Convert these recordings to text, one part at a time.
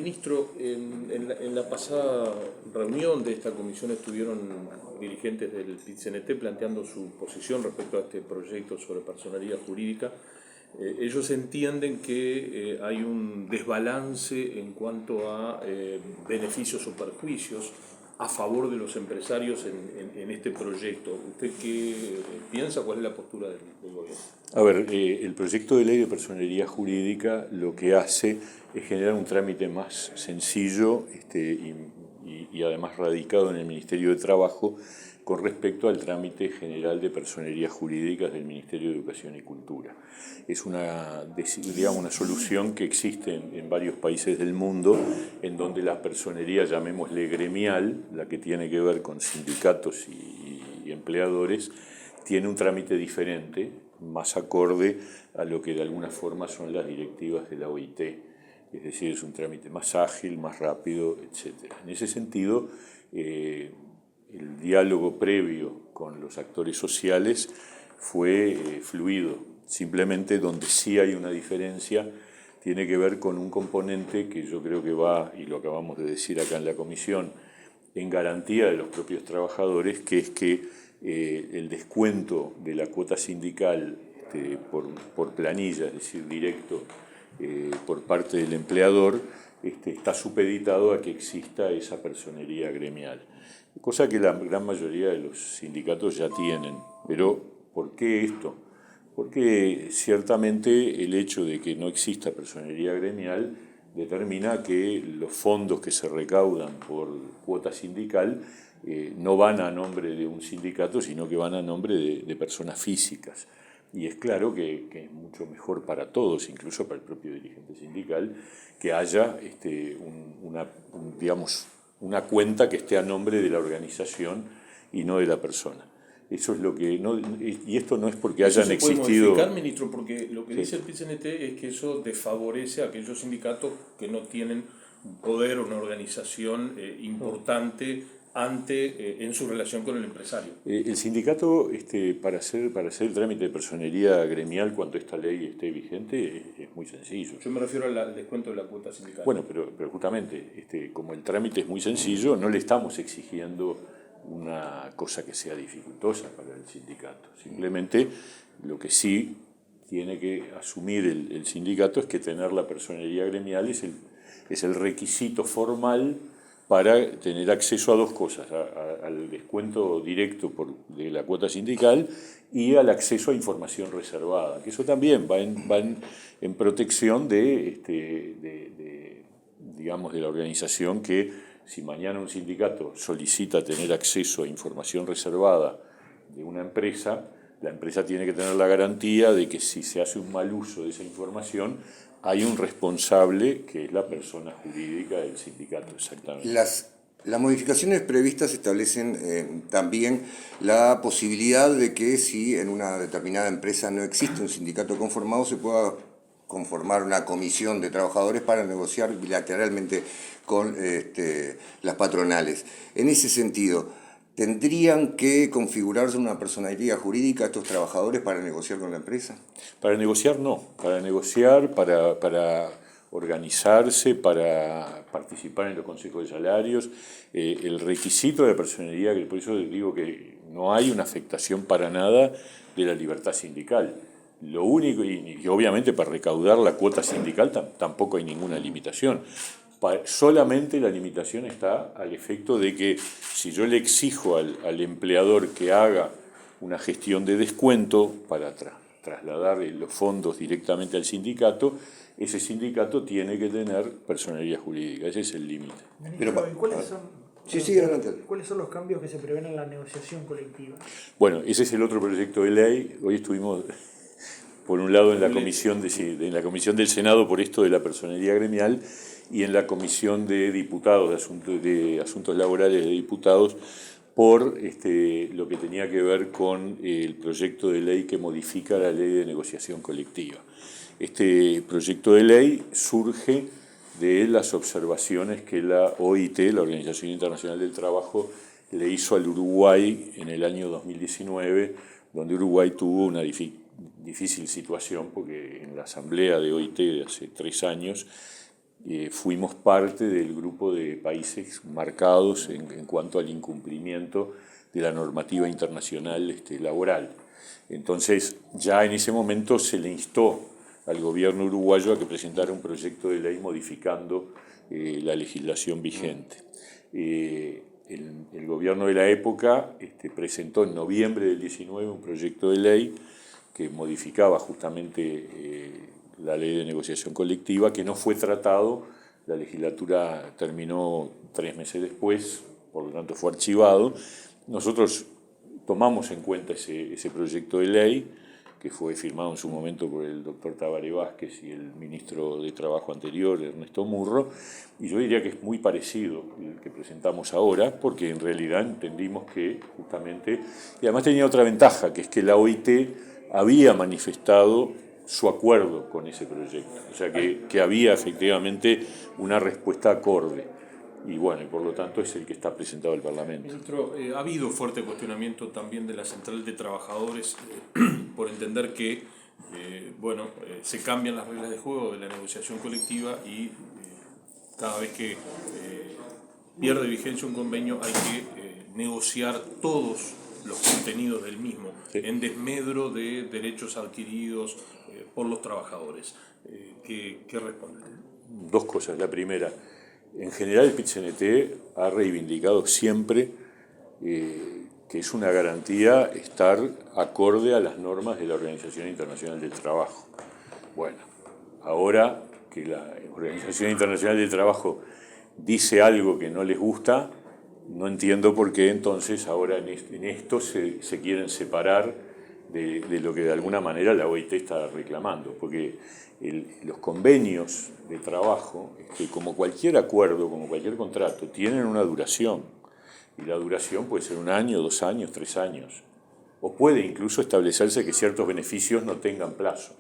Ministro, en la pasada reunión de esta comisión estuvieron dirigentes del PIT-CNT planteando su posición respecto a este proyecto sobre personería jurídica. Ellos entienden que hay un desbalance en cuanto a beneficios o perjuicios a favor de los empresarios en este proyecto. ¿Usted qué piensa? ¿Cuál es la postura del gobierno? A ver, el proyecto de ley de personería jurídica lo que hace es generar un trámite más sencillo y además radicado en el Ministerio de Trabajo con respecto al trámite general de personerías jurídicas del Ministerio de Educación y Cultura. Es una solución que existe en varios países del mundo, en donde la personería, llamémosle gremial, la que tiene que ver con sindicatos y empleadores, tiene un trámite diferente, más acorde a lo que de alguna forma son las directivas de la OIT. Es decir, es un trámite más ágil, más rápido, etc. En ese sentido, el diálogo previo con los actores sociales fue fluido. Simplemente donde sí hay una diferencia tiene que ver con un componente que yo creo que va, y lo acabamos de decir acá en la comisión, en garantía de los propios trabajadores, que es que el descuento de la cuota sindical por planilla, es decir, directo por parte del empleador, está supeditado a que exista esa personería gremial, cosa que la gran mayoría de los sindicatos ya tienen. Pero ¿por qué esto? Porque ciertamente el hecho de que no exista personería gremial determina que los fondos que se recaudan por cuota sindical no van a nombre de un sindicato, sino que van a nombre de personas físicas. Y es claro que es mucho mejor para todos, incluso para el propio dirigente sindical, que haya una cuenta que esté a nombre de la organización y no de la persona. Eso es lo que y esto no es porque hayan existido. ¿Eso se puede modificar, ministro? Porque lo que dice el PIT-CNT es que eso desfavorece a aquellos sindicatos que no tienen un poder o una organización importante en su relación con el empresario. El sindicato, para hacer el trámite de personería gremial cuando esta ley esté vigente, es muy sencillo. Yo me refiero al descuento de la cuota sindical. Bueno, pero justamente, como el trámite es muy sencillo, no le estamos exigiendo una cosa que sea dificultosa para el sindicato. Simplemente lo que sí tiene que asumir el sindicato es que tener la personería gremial es el requisito formal para tener acceso a dos cosas, al descuento directo de la cuota sindical y al acceso a información reservada, que eso también va en protección de la organización, que si mañana un sindicato solicita tener acceso a información reservada de una empresa, la empresa tiene que tener la garantía de que si se hace un mal uso de esa información, hay un responsable que es la persona jurídica del sindicato, exactamente. Las modificaciones previstas establecen también la posibilidad de que si en una determinada empresa no existe un sindicato conformado, se pueda conformar una comisión de trabajadores para negociar bilateralmente con las patronales. En ese sentido, ¿tendrían que configurarse una personería jurídica estos trabajadores para negociar con la empresa? Para negociar no, para negociar, para organizarse, para participar en los consejos de salarios. El requisito de personería, por eso digo que no hay una afectación para nada de la libertad sindical. Lo único, y obviamente para recaudar la cuota sindical tampoco hay ninguna limitación. Solamente la limitación está al efecto de que si yo le exijo al empleador que haga una gestión de descuento para trasladar los fondos directamente al sindicato, ese sindicato tiene que tener personería jurídica. Ese es el límite. ¿Cuáles son los cambios que se prevén en la negociación colectiva? Bueno, ese es el otro proyecto de ley. Hoy estuvimos, por un lado, en la comisión del Senado por esto de la personería gremial, y en la Comisión de Diputados, de Asuntos Laborales de Diputados, por lo que tenía que ver con el proyecto de ley que modifica la ley de negociación colectiva. Este proyecto de ley surge de las observaciones que la OIT, la Organización Internacional del Trabajo, le hizo al Uruguay en el año 2019, donde Uruguay tuvo una difícil situación, porque en la asamblea de OIT de hace 3 años fuimos parte del grupo de países marcados en cuanto al incumplimiento de la normativa internacional laboral. Entonces, ya en ese momento se le instó al gobierno uruguayo a que presentara un proyecto de ley modificando la legislación vigente. El gobierno de la época presentó en noviembre del 19 un proyecto de ley que modificaba justamente la ley de negociación colectiva, que no fue tratado. La legislatura terminó 3 meses después, por lo tanto fue archivado. Nosotros tomamos en cuenta ese proyecto de ley, que fue firmado en su momento por el doctor Tabaré Vázquez y el ministro de Trabajo anterior, Ernesto Murro, y yo diría que es muy parecido el que presentamos ahora, porque en realidad entendimos que justamente, y además tenía otra ventaja, que es que la OIT había manifestado su acuerdo con ese proyecto, o sea que había efectivamente una respuesta acorde. Y bueno, y por lo tanto es el que está presentado al Parlamento. Ministro, ha habido fuerte cuestionamiento también de la Central de Trabajadores por entender que se cambian las reglas de juego de la negociación colectiva y cada vez que pierde vigencia un convenio hay que negociar todos los contenidos del mismo, sí, en desmedro de derechos adquiridos por los trabajadores. ¿Qué responde? 2 cosas. La primera, en general el PIT-CNT ha reivindicado siempre que es una garantía estar acorde a las normas de la Organización Internacional del Trabajo. Bueno, ahora que la Organización Internacional del Trabajo dice algo que no les gusta, no entiendo por qué entonces ahora en esto se quieren separar de lo que de alguna manera la OIT está reclamando, porque los convenios de trabajo, como cualquier acuerdo, como cualquier contrato, tienen una duración, y la duración puede ser 1 año, 2 años, 3 años, o puede incluso establecerse que ciertos beneficios no tengan plazo,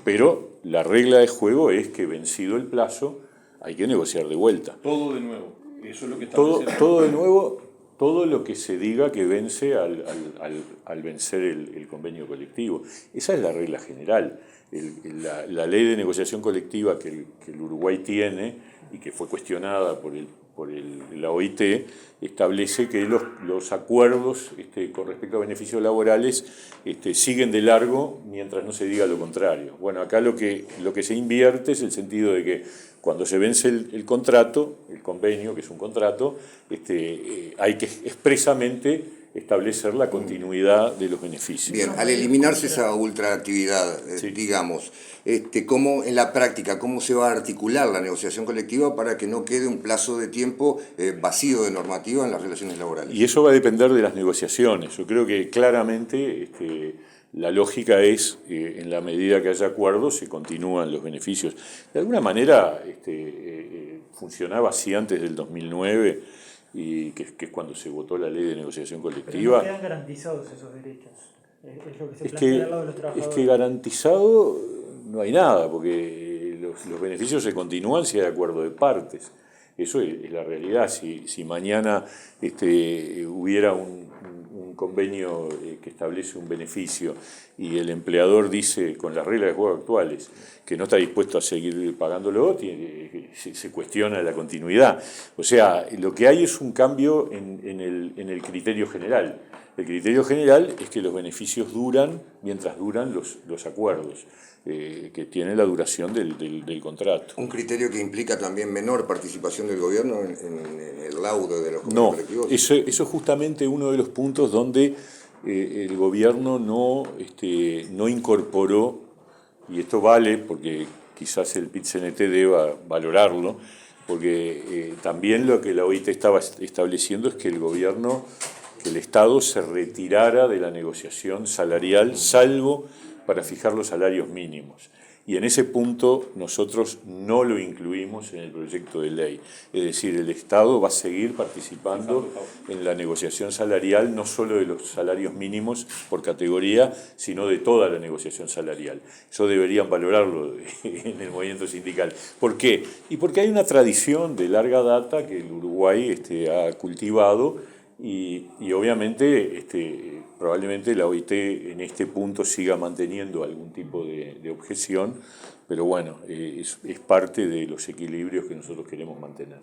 pero la regla de juego es que vencido el plazo hay que negociar de vuelta. Todo de nuevo, eso es lo que está todo de nuevo. Todo lo que se diga que vence al vencer el convenio colectivo. Esa es la regla general. La ley de negociación colectiva que el Uruguay tiene y que fue cuestionada por la OIT establece que los acuerdos con respecto a beneficios laborales siguen de largo mientras no se diga lo contrario. Bueno, acá lo que se invierte es el sentido de que cuando se vence el contrato, el convenio, que es un contrato, hay que expresamente establecer la continuidad de los beneficios. Bien, al eliminarse esa ultraactividad, sí, digamos, ¿cómo en la práctica, cómo se va a articular la negociación colectiva para que no quede un plazo de tiempo vacío de normativa en las relaciones laborales? Y eso va a depender de las negociaciones. Yo creo que claramente la lógica es, en la medida que haya acuerdos, se continúan los beneficios. De alguna manera funcionaba así antes del 2009, y que es cuando se votó la ley de negociación colectiva. Pero no quedan garantizados esos derechos. Es lo que se plantea al lado de los trabajadores. Es que garantizado no hay nada, porque los beneficios se continúan si hay acuerdo de partes. Eso es la realidad. Si mañana hubiera un convenio que establece un beneficio y el empleador dice, con las reglas de juego actuales, que no está dispuesto a seguir pagándolo, se cuestiona la continuidad. O sea, lo que hay es un cambio en el criterio general. El criterio general es que los beneficios duran mientras duran los acuerdos, que tienen la duración del contrato. ¿Un criterio que implica también menor participación del gobierno en el laudo de los convenios colectivos? No, eso es justamente uno de los puntos donde el gobierno no incorporó, y esto vale porque quizás el PIT-CNT deba valorarlo, porque también lo que la OIT estaba estableciendo es que el Estado se retirara de la negociación salarial, salvo para fijar los salarios mínimos. Y en ese punto nosotros no lo incluimos en el proyecto de ley. Es decir, el Estado va a seguir participando en la negociación salarial, no solo de los salarios mínimos por categoría, sino de toda la negociación salarial. Eso deberían valorarlo en el movimiento sindical. ¿Por qué? Y porque hay una tradición de larga data que el Uruguay ha cultivado y obviamente probablemente la OIT en este punto siga manteniendo algún tipo de objeción, pero bueno, es parte de los equilibrios que nosotros queremos mantener.